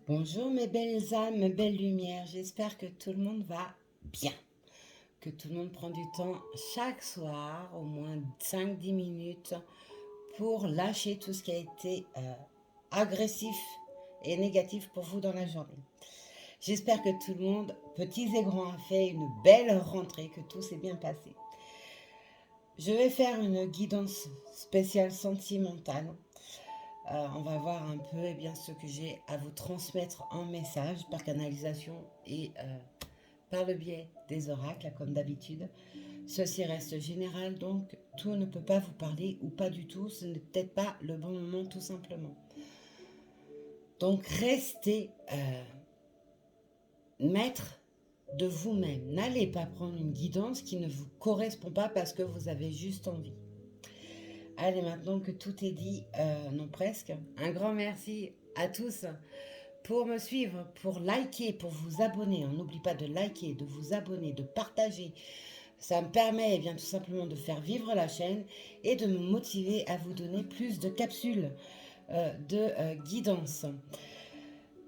Bonjour mes belles âmes, mes belles lumières, j'espère que tout le monde va bien, que tout le monde prend du temps chaque soir, au moins 5-10 minutes, pour lâcher tout ce qui a été agressif et négatif pour vous dans la journée. J'espère que tout le monde, petits et grands, a fait une belle rentrée, que tout s'est bien passé. Je vais faire une guidance spéciale sentimentale. On va voir un peu ce que j'ai à vous transmettre en message par canalisation et par le biais des oracles, comme d'habitude. Ceci reste général, donc tout ne peut pas vous parler ou pas du tout. Ce n'est peut-être pas le bon moment, tout simplement. Donc restez maître de vous-même. N'allez pas prendre une guidance qui ne vous correspond pas parce que vous avez juste envie. Allez, maintenant que tout est dit, non presque, un grand merci à tous pour me suivre, pour liker, pour vous abonner. On n'oublie pas de liker, de vous abonner, de partager. Ça me permet tout simplement de faire vivre la chaîne et de me motiver à vous donner plus de capsules de guidance.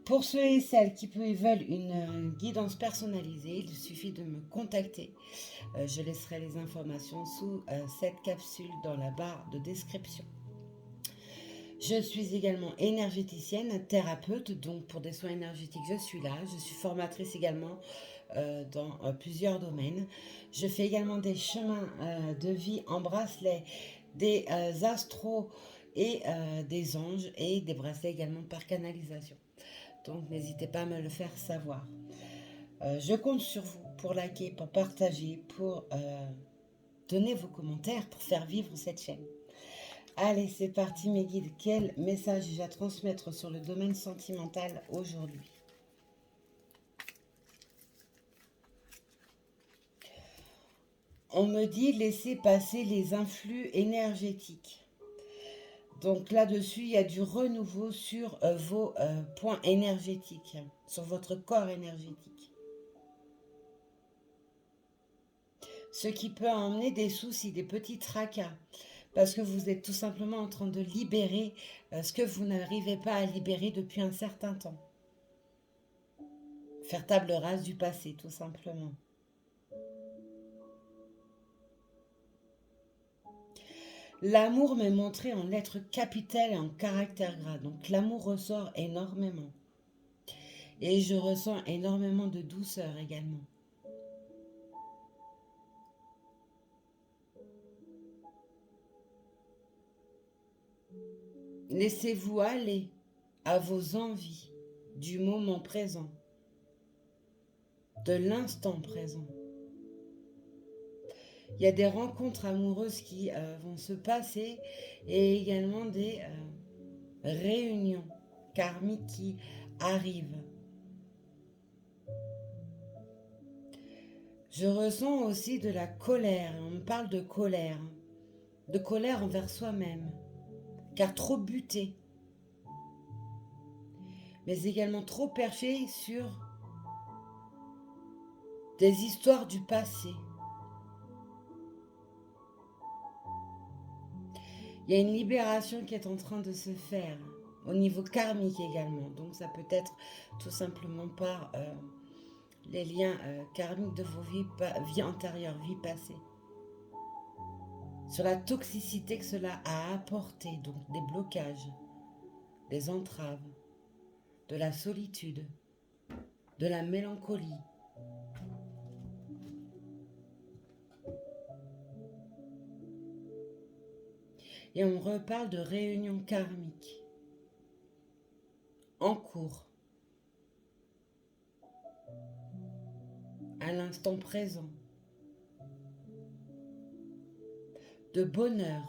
Pour ceux et celles qui veulent une guidance personnalisée, il suffit de me contacter. Je laisserai les informations sous cette capsule dans la barre de description. Je suis également énergéticienne, thérapeute, donc pour des soins énergétiques, je suis là. Je suis formatrice également dans plusieurs domaines. Je fais également des chemins de vie en bracelet, des astros et des anges et des bracelets également par canalisation. Donc n'hésitez pas à me le faire savoir. Je compte sur vous pour liker, pour partager, pour donner vos commentaires, pour faire vivre cette chaîne. Allez, c'est parti mes guides. Quel message j'ai à transmettre sur le domaine sentimental aujourd'hui? On me dit laisser passer les influx énergétiques. Donc là-dessus, il y a du renouveau sur vos points énergétiques, sur votre corps énergétique. Ce qui peut emmener des soucis, des petits tracas, parce que vous êtes tout simplement en train de libérer ce que vous n'arrivez pas à libérer depuis un certain temps. Faire table rase du passé, tout simplement. L'amour m'est montré en lettres capitales et en caractère gras. Donc l'amour ressort énormément. Et je ressens énormément de douceur également. Laissez-vous aller à vos envies du moment présent, de l'instant présent. Il y a des rencontres amoureuses qui vont se passer et également des réunions karmiques qui arrivent. Je ressens aussi de la colère. On me parle de colère envers soi-même, car trop buté, mais également trop perché sur des histoires du passé. Il y a une libération qui est en train de se faire au niveau karmique également. Donc ça peut être tout simplement par les liens karmiques de vos vies antérieures, vies passées. Sur la toxicité que cela a apporté, donc des blocages, des entraves, de la solitude, de la mélancolie. Et on reparle de réunions karmiques en cours, à l'instant présent, de bonheur,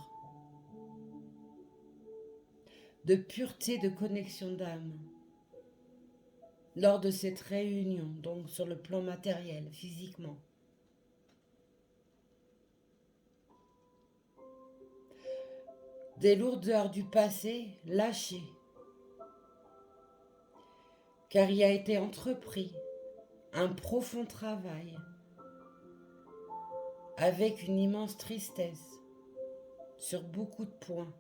de pureté, de connexion d'âme lors de cette réunion, donc sur le plan matériel, physiquement. Des lourdeurs du passé lâchées, car il y a été entrepris un profond travail avec une immense tristesse sur beaucoup de points.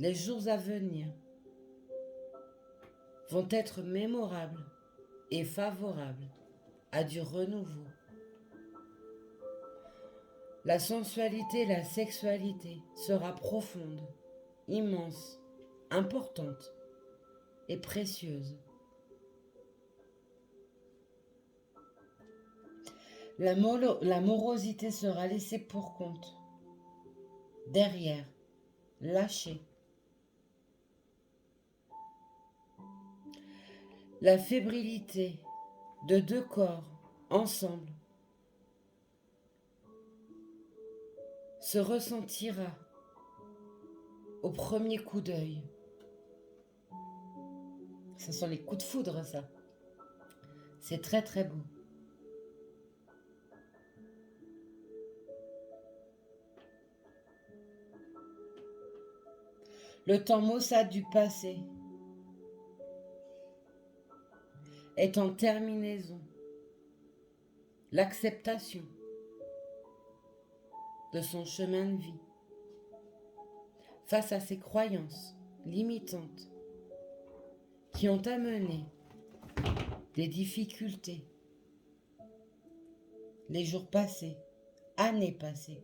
les jours à venir vont être mémorables et favorables à du renouveau. La sensualité, la sexualité sera profonde, immense, importante et précieuse. La morosité sera laissée pour compte, derrière, lâchée. La fébrilité de deux corps ensemble se ressentira au premier coup d'œil. Ce sont les coups de foudre, ça. C'est très très beau. Le temps maussade du passé est en terminaison. L'acceptation de son chemin de vie face à ses croyances limitantes qui ont amené des difficultés les jours passés, années passées,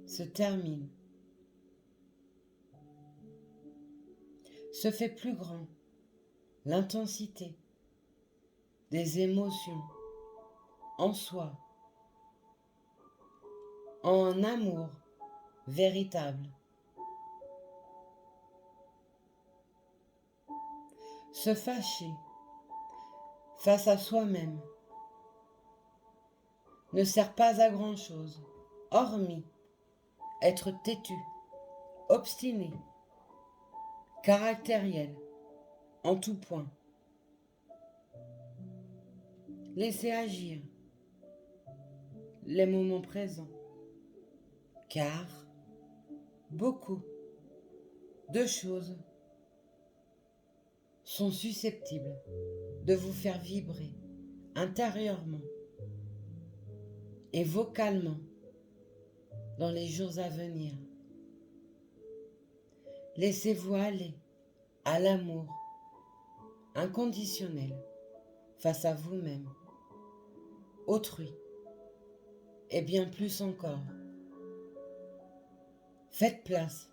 se termine, se fait plus grand l'intensité des émotions en soi, en amour véritable. Se fâcher face à soi-même ne sert pas à grand-chose, hormis être têtu, obstiné, caractériel, en tout point. Laissez agir les moments présents, car beaucoup de choses sont susceptibles de vous faire vibrer intérieurement et vocalement dans les jours à venir. Laissez-vous aller à l'amour inconditionnel face à vous-même, autrui et bien plus encore. Faites place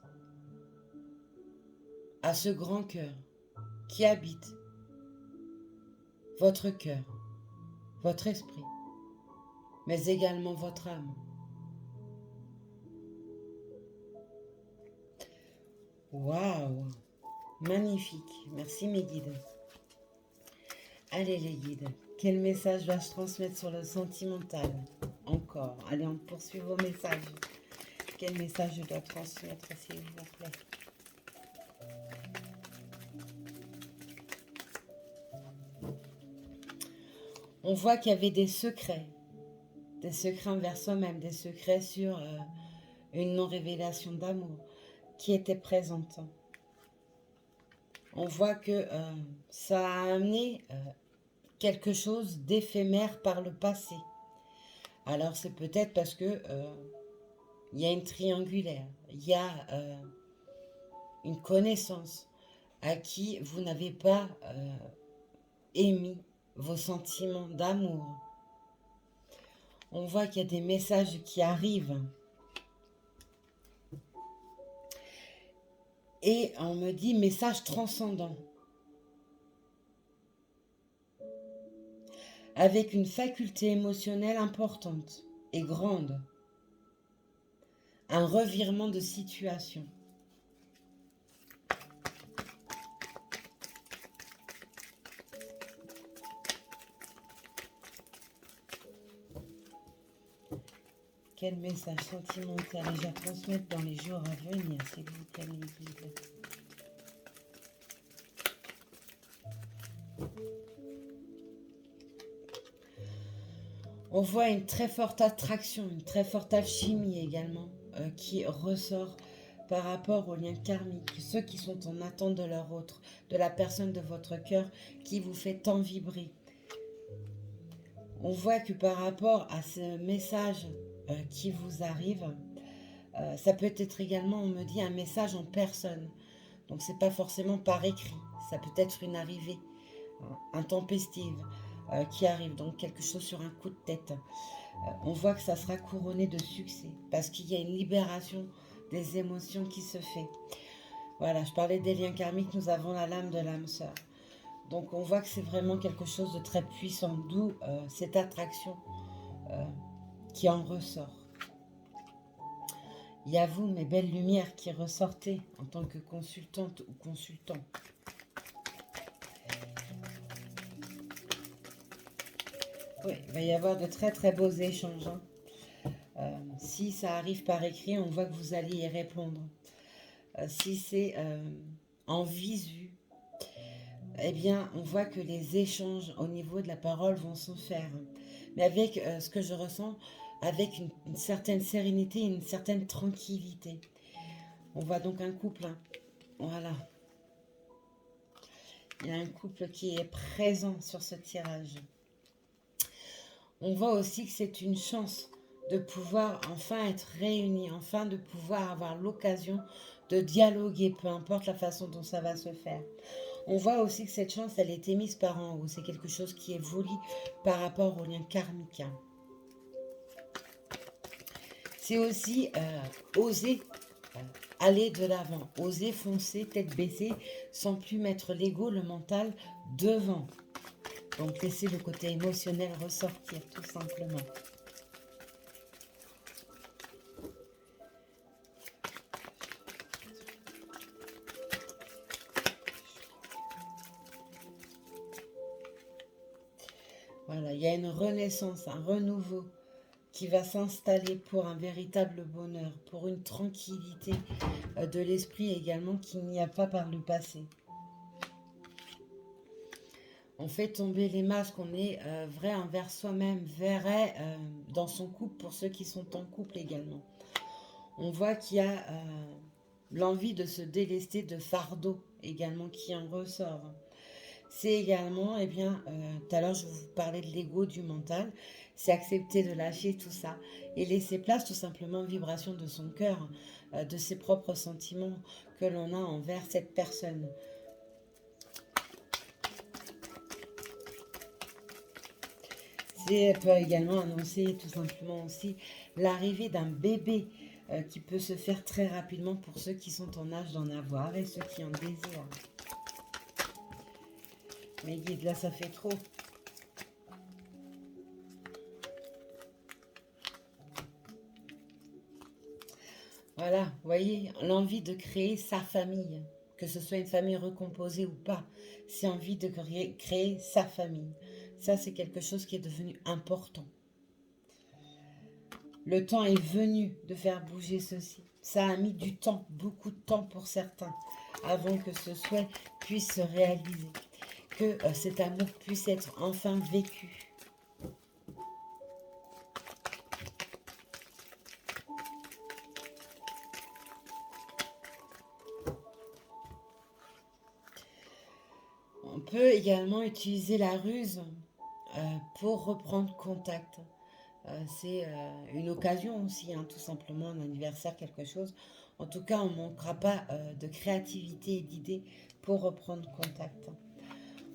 à ce grand cœur qui habite votre cœur, votre esprit, mais également votre âme. Waouh, magnifique, merci mes guides. Allez les guides, quel message dois-je transmettre sur le sentimental? Encore, allez on poursuit vos messages. Quel message je dois transmettre s'il vous plaît? On voit qu'il y avait des secrets envers soi-même, des secrets sur une non-révélation d'amour qui était présente. On voit que ça a amené quelque chose d'éphémère par le passé. Alors c'est peut-être parce que il y a une triangulaire, il y a une connaissance à qui vous n'avez pas émis vos sentiments d'amour. On voit qu'il y a des messages qui arrivent. Et on me dit message transcendant. Avec une faculté émotionnelle importante et grande. Un revirement de situation. Quel message sentimental ai-je à transmettre dans les jours à venir, s'il vous plaît, les guides? On voit une très forte attraction, une très forte alchimie également, qui ressort par rapport aux liens karmiques, ceux qui sont en attente de leur autre, de la personne de votre cœur qui vous fait tant vibrer. On voit que par rapport à ce message qui vous arrive, Ça peut être également, on me dit, un message en personne. Donc c'est pas forcément par écrit. Ça peut être une arrivée intempestive qui arrive. Donc quelque chose sur un coup de tête. On voit que ça sera couronné de succès. Parce qu'il y a une libération des émotions qui se fait. Voilà, je parlais des liens karmiques, nous avons la lame de l'âme sœur. Donc on voit que c'est vraiment quelque chose de très puissant, d'où cette attraction qui en ressort. Il y a vous, mes belles lumières, qui ressortez en tant que consultante ou consultant. Oui, il va y avoir de très très beaux échanges. Hein. Si ça arrive par écrit, on voit que vous allez y répondre. Si c'est en visu, eh bien, on voit que les échanges au niveau de la parole vont se faire. Mais avec ce que je ressens, avec une certaine sérénité, une certaine tranquillité. On voit donc un couple. Hein. Voilà. Il y a un couple qui est présent sur ce tirage. On voit aussi que c'est une chance de pouvoir enfin être réunis, enfin de pouvoir avoir l'occasion de dialoguer, peu importe la façon dont ça va se faire. On voit aussi que cette chance, elle est émise par en haut. C'est quelque chose qui est voulu par rapport au lien karmique. C'est aussi oser aller de l'avant, oser foncer, tête baissée, sans plus mettre l'ego, le mental devant. Donc laisser le côté émotionnel ressortir, tout simplement. Voilà, il y a une renaissance, un renouveau qui va s'installer pour un véritable bonheur, pour une tranquillité de l'esprit également qu'il n'y a pas par le passé. On fait tomber les masques, on est vrai envers soi-même, vrai dans son couple pour ceux qui sont en couple également. On voit qu'il y a l'envie de se délester de fardeau également qui en ressort. C'est également, eh bien, tout à l'heure je vous parlais de l'ego, du mental, c'est accepter de lâcher tout ça et laisser place tout simplement aux vibrations de son cœur, de ses propres sentiments que l'on a envers cette personne. C'est peut également annoncer tout simplement aussi l'arrivée d'un bébé qui peut se faire très rapidement pour ceux qui sont en âge d'en avoir et ceux qui en désirent. Mais guide, là ça fait trop. Voilà, vous voyez, l'envie de créer sa famille, que ce soit une famille recomposée ou pas, c'est envie de créer sa famille. Ça, c'est quelque chose qui est devenu important. Le temps est venu de faire bouger ceci. Ça a mis du temps, beaucoup de temps pour certains, avant que ce souhait puisse se réaliser, que cet amour puisse être enfin vécu. On peut également utiliser la ruse pour reprendre contact. C'est une occasion aussi, hein, tout simplement un anniversaire, quelque chose. En tout cas, on ne manquera pas de créativité et d'idées pour reprendre contact.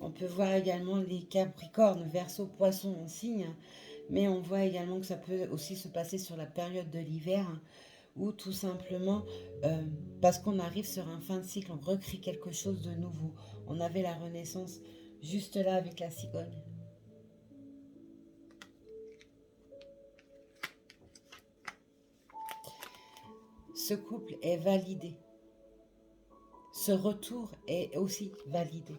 On peut voir également les Capricornes, Verseau, Poissons en signe, mais on voit également que ça peut aussi se passer sur la période de l'hiver, hein, ou tout simplement parce qu'on arrive sur un fin de cycle, on recrée quelque chose de nouveau. On avait la Renaissance juste là avec la cigogne. Ce couple est validé. Ce retour est aussi validé.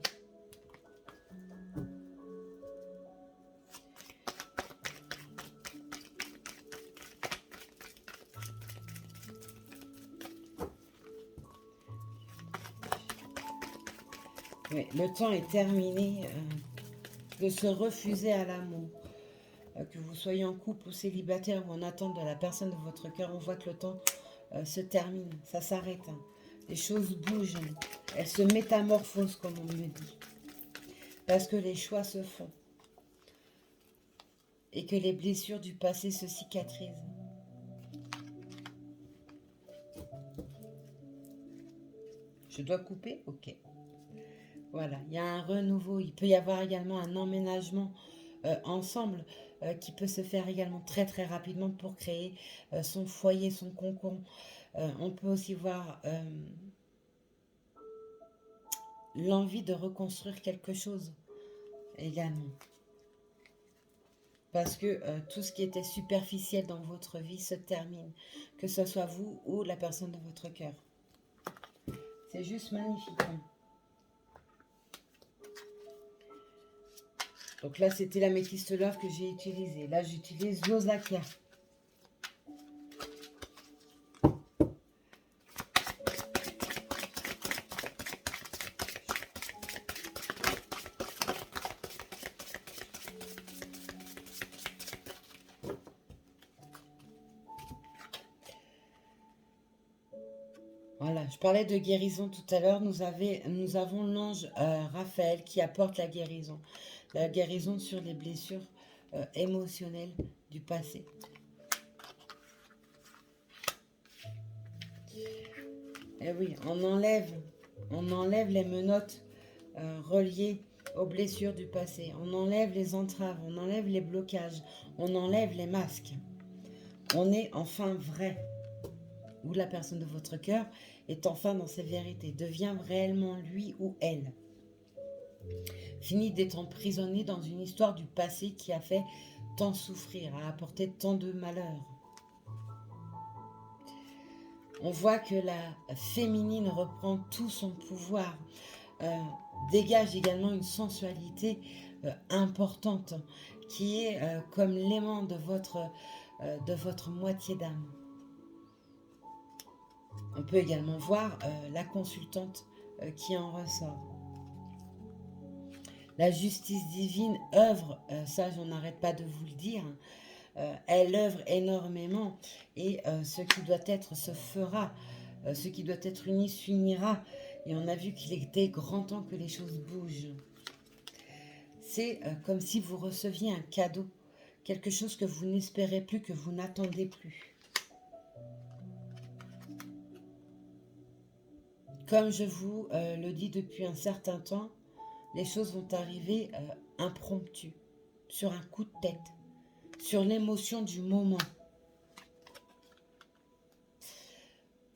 Oui, le temps est terminé de se refuser à l'amour. Que vous soyez en couple ou célibataire ou en attente de la personne de votre cœur, on voit que le temps se termine, ça s'arrête. Hein. Les choses bougent, elles se métamorphosent comme on le dit. Parce que les choix se font. Et que les blessures du passé se cicatrisent. Je dois couper? Ok. Voilà, il y a un renouveau. Il peut y avoir également un emménagement ensemble qui peut se faire également très très rapidement pour créer son foyer, son cocon. On peut aussi voir l'envie de reconstruire quelque chose également. Parce que tout ce qui était superficiel dans votre vie se termine, que ce soit vous ou la personne de votre cœur. C'est juste magnifique. Hein. Donc là, c'était la Métiste Love que j'ai utilisée. Là, j'utilise l'Osakia. Voilà, je parlais de guérison tout à l'heure. Nous avons l'ange Raphaël qui apporte la guérison. La guérison sur les blessures émotionnelles du passé. Et oui, on enlève les menottes reliées aux blessures du passé. On enlève les entraves, on enlève les blocages, on enlève les masques. On est enfin vrai. Ou la personne de votre cœur est enfin dans ses vérités, devient réellement lui ou elle. Fini d'être emprisonné dans une histoire du passé qui a fait tant souffrir, a apporté tant de malheur. On voit que la féminine reprend tout son pouvoir, dégage également une sensualité importante qui est comme l'aimant de votre moitié d'âme. On peut également voir la consultante qui en ressort. La justice divine œuvre, ça j'en n'arrête pas de vous le dire, elle œuvre énormément et ce qui doit être se fera, ce qui doit être uni s'unira. Et on a vu qu'il était grand temps que les choses bougent. C'est comme si vous receviez un cadeau, quelque chose que vous n'espérez plus, que vous n'attendez plus. Comme je vous le dis depuis un certain temps, les choses vont arriver impromptues, sur un coup de tête, sur l'émotion du moment.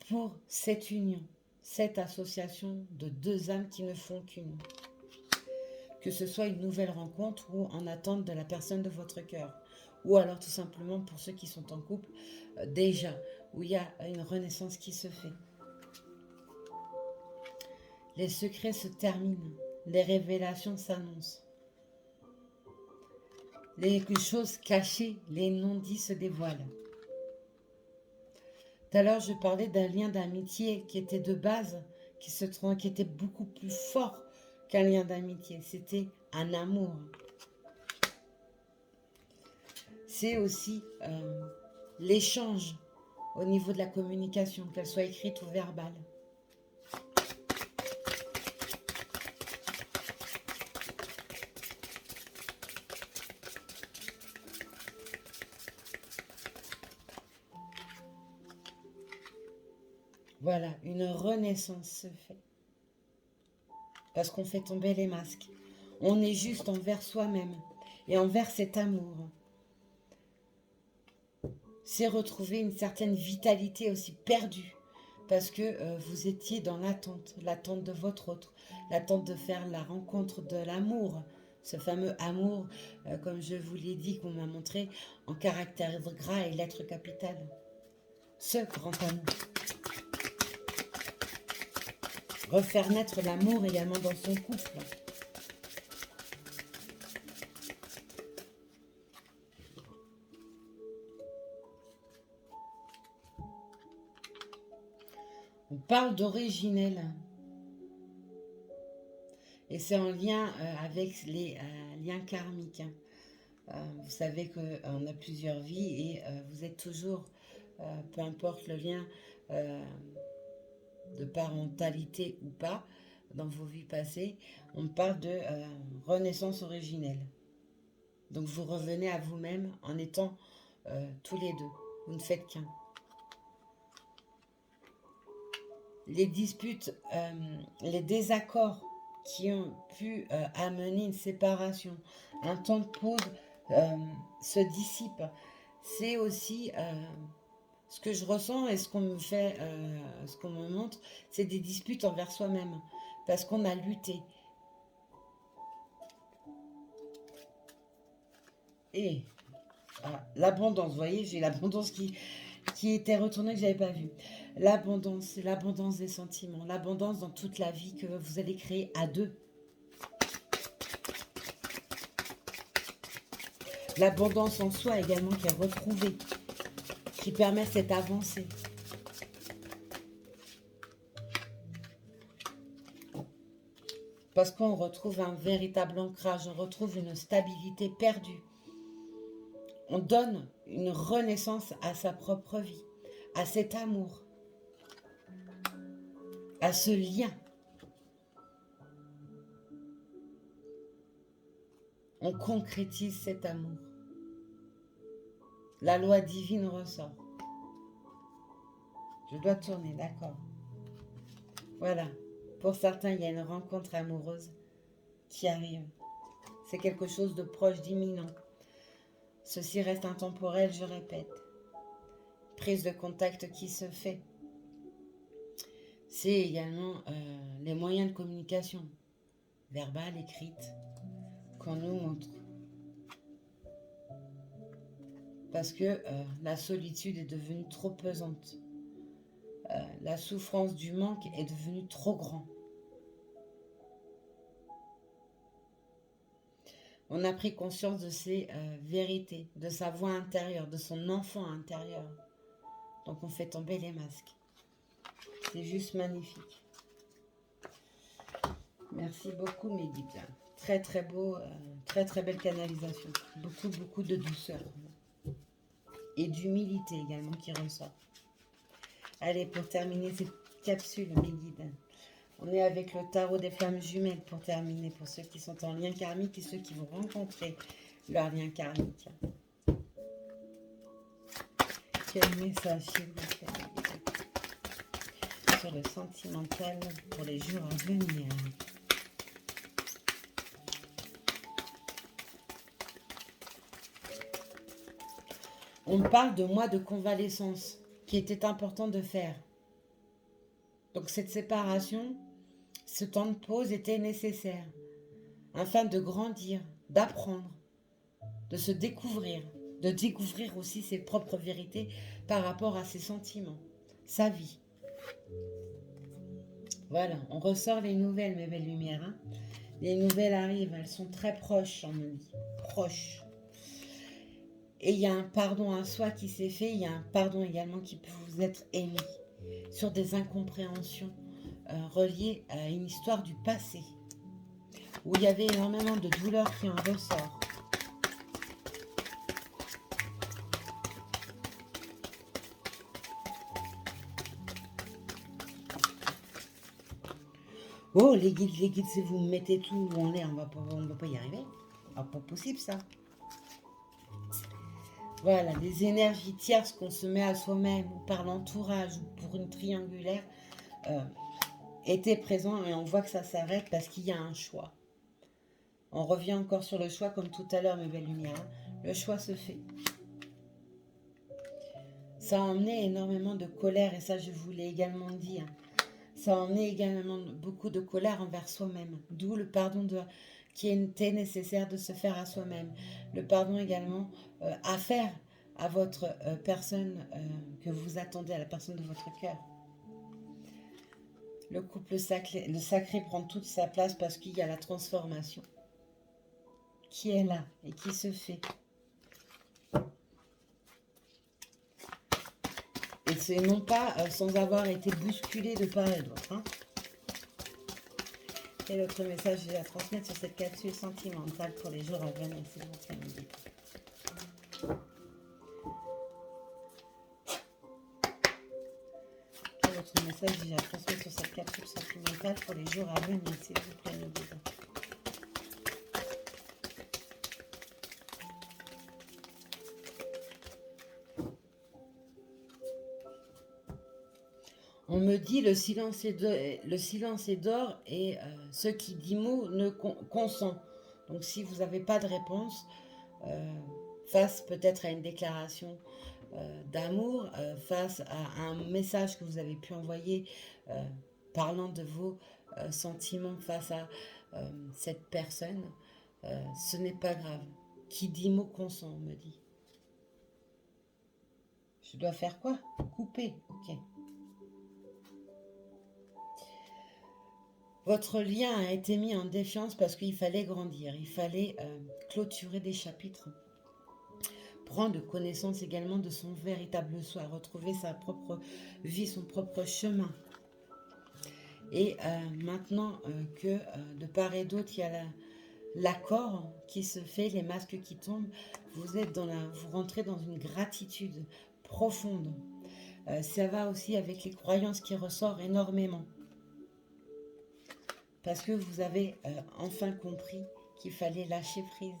Pour cette union, cette association de deux âmes qui ne font qu'une. Que ce soit une nouvelle rencontre ou en attente de la personne de votre cœur. Ou alors tout simplement pour ceux qui sont en couple déjà, où il y a une renaissance qui se fait. Les secrets se terminent, les révélations s'annoncent. Les choses cachées, les non-dits se dévoilent. Tout à l'heure, je parlais d'un lien d'amitié qui était de base, qui était beaucoup plus fort qu'un lien d'amitié. C'était un amour. C'est aussi l'échange au niveau de la communication, qu'elle soit écrite ou verbale. Voilà, une renaissance se fait. Parce qu'on fait tomber les masques. On est juste envers soi-même et envers cet amour. C'est retrouver une certaine vitalité aussi perdue. Parce que vous étiez dans l'attente de votre autre, l'attente de faire la rencontre de l'amour. Ce fameux amour, comme je vous l'ai dit, qu'on m'a montré en caractère gras et lettre capitale. Ce grand amour. Refaire naître l'amour également dans son couple. On parle d'originel. Et c'est en lien avec les liens karmiques. Vous savez qu'on a plusieurs vies et vous êtes toujours, peu importe le lien de parentalité ou pas, dans vos vies passées, on parle de renaissance originelle. Donc vous revenez à vous-même en étant tous les deux. Vous ne faites qu'un. les disputes, les désaccords qui ont pu amener une séparation, un temps de pause se dissipe. C'est aussi ce que je ressens et ce qu'on me fait, ce qu'on me montre, c'est des disputes envers soi-même parce qu'on a lutté. Et l'abondance, vous voyez, j'ai l'abondance qui était retournée que je n'avais pas vue. L'abondance, c'est l'abondance des sentiments, l'abondance dans toute la vie que vous allez créer à deux. L'abondance en soi également qui est retrouvée, qui permet cette avancée. Parce qu'on retrouve un véritable ancrage, on retrouve une stabilité perdue. On donne une renaissance à sa propre vie, à cet amour, à ce lien. On concrétise cet amour. La loi divine ressort. Je dois tourner, d'accord. Voilà. Pour certains, il y a une rencontre amoureuse qui arrive. C'est quelque chose de proche, d'imminent. Ceci reste intemporel, je répète. Prise de contact qui se fait. C'est également les moyens de communication, verbale, écrite, qu'on nous montre. Parce que la solitude est devenue trop pesante. La souffrance du manque est devenue trop grande. On a pris conscience de ses vérités, de sa voix intérieure, de son enfant intérieur. Donc on fait tomber les masques. C'est juste magnifique. Merci beaucoup mes guides. Très très beau, très très belle canalisation. Beaucoup de douceur. Et d'humilité également qui ressort. Allez, pour terminer cette capsule, mes guides, on est avec le tarot des flammes jumelles pour terminer, pour ceux qui sont en lien karmique et ceux qui vont rencontrer leur lien karmique. Quel message s'il vous plaît sur le sentimental pour les jours à venir? On parle de mois de convalescence qui était important de faire. Donc cette séparation, ce temps de pause était nécessaire afin de grandir, d'apprendre, de se découvrir, de découvrir aussi ses propres vérités par rapport à ses sentiments, sa vie. Voilà, on ressort les nouvelles, mes belles lumières. Hein. Les nouvelles arrivent, elles sont très proches, on me dit, proches. Et il y a un pardon à soi qui s'est fait, il y a un pardon également qui peut vous être émis sur des incompréhensions reliées à une histoire du passé, où il y avait énormément de douleur qui en ressort. Oh, les guides, si vous mettez tout en l'air, on va pas y arriver. Ah, pas possible ça. Voilà, les énergies tierces qu'on se met à soi-même, ou par l'entourage, ou pour une triangulaire, étaient présents et on voit que ça s'arrête parce qu'il y a un choix. On revient encore sur le choix comme tout à l'heure, mes belles lumières. Le choix se fait. Ça a emmené énormément de colère et ça je vous l'ai également dit. Ça a emmené également beaucoup de colère envers soi-même. D'où le pardon qui était nécessaire de se faire à soi-même. Le pardon également à faire à votre personne que vous attendez, à la personne de votre cœur. Le couple sacré, le sacré prend toute sa place parce qu'il y a la transformation qui est là et qui se fait. Et c'est non pas sans avoir été bousculé de part et d'autre. Hein. Quel autre message j'ai à transmettre sur cette capsule sentimentale pour les jours à venir, s'il vous plaît, mes guides. Quel autre message j'ai à transmettre sur cette capsule sentimentale pour les jours à venir, s'il vous plaît, mes guides. On me dit le silence est d'or et ce qui dit mot ne consent. Donc si vous n'avez pas de réponse, face peut-être à une déclaration d'amour, face à un message que vous avez pu envoyer parlant de vos sentiments face à cette personne, ce n'est pas grave. Qui dit mot consent, on me dit. Je dois faire quoi? Couper, ok. Votre lien a été mis en défiance parce qu'il fallait grandir, il fallait clôturer des chapitres, prendre connaissance également de son véritable soi, retrouver sa propre vie, son propre chemin. Et maintenant que de part et d'autre, il y a l'accord qui se fait, les masques qui tombent, vous rentrez dans une gratitude profonde. Ça va aussi avec les croyances qui ressortent énormément. Parce que vous avez enfin compris qu'il fallait lâcher prise.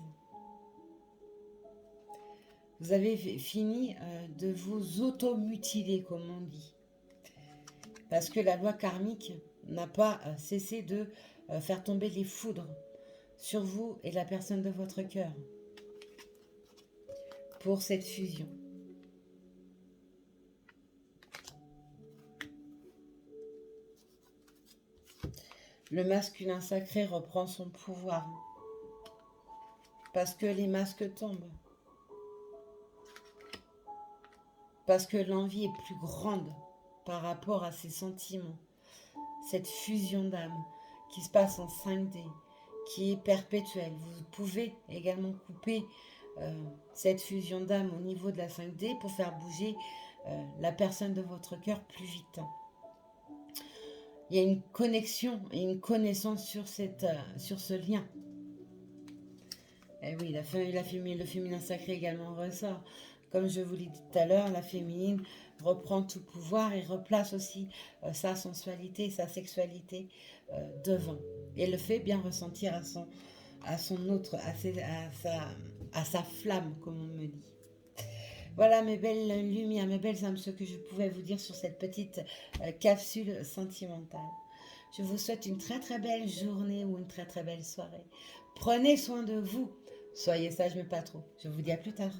Vous avez fini de vous auto-mutiler, comme on dit. Parce que la loi karmique n'a pas cessé de faire tomber les foudres sur vous et la personne de votre cœur. Pour cette fusion. Le masculin sacré reprend son pouvoir. Parce que les masques tombent. Parce que l'envie est plus grande par rapport à ses sentiments. Cette fusion d'âme qui se passe en 5D, qui est perpétuelle. Vous pouvez également couper cette fusion d'âme au niveau de la 5D pour faire bouger la personne de votre cœur plus vite. Il y a une connexion et une connaissance sur ce lien. Et oui, le féminin sacré également ressort. Comme je vous l'ai dit tout à l'heure, la féminine reprend tout pouvoir et replace aussi sa sensualité, sa sexualité devant. Et le fait bien ressentir à sa flamme, comme on me dit. Voilà mes belles lumières, mes belles âmes, ce que je pouvais vous dire sur cette petite capsule sentimentale. Je vous souhaite une très très belle journée ou une très très belle soirée. Prenez soin de vous. Soyez sages mais pas trop. Je vous dis à plus tard.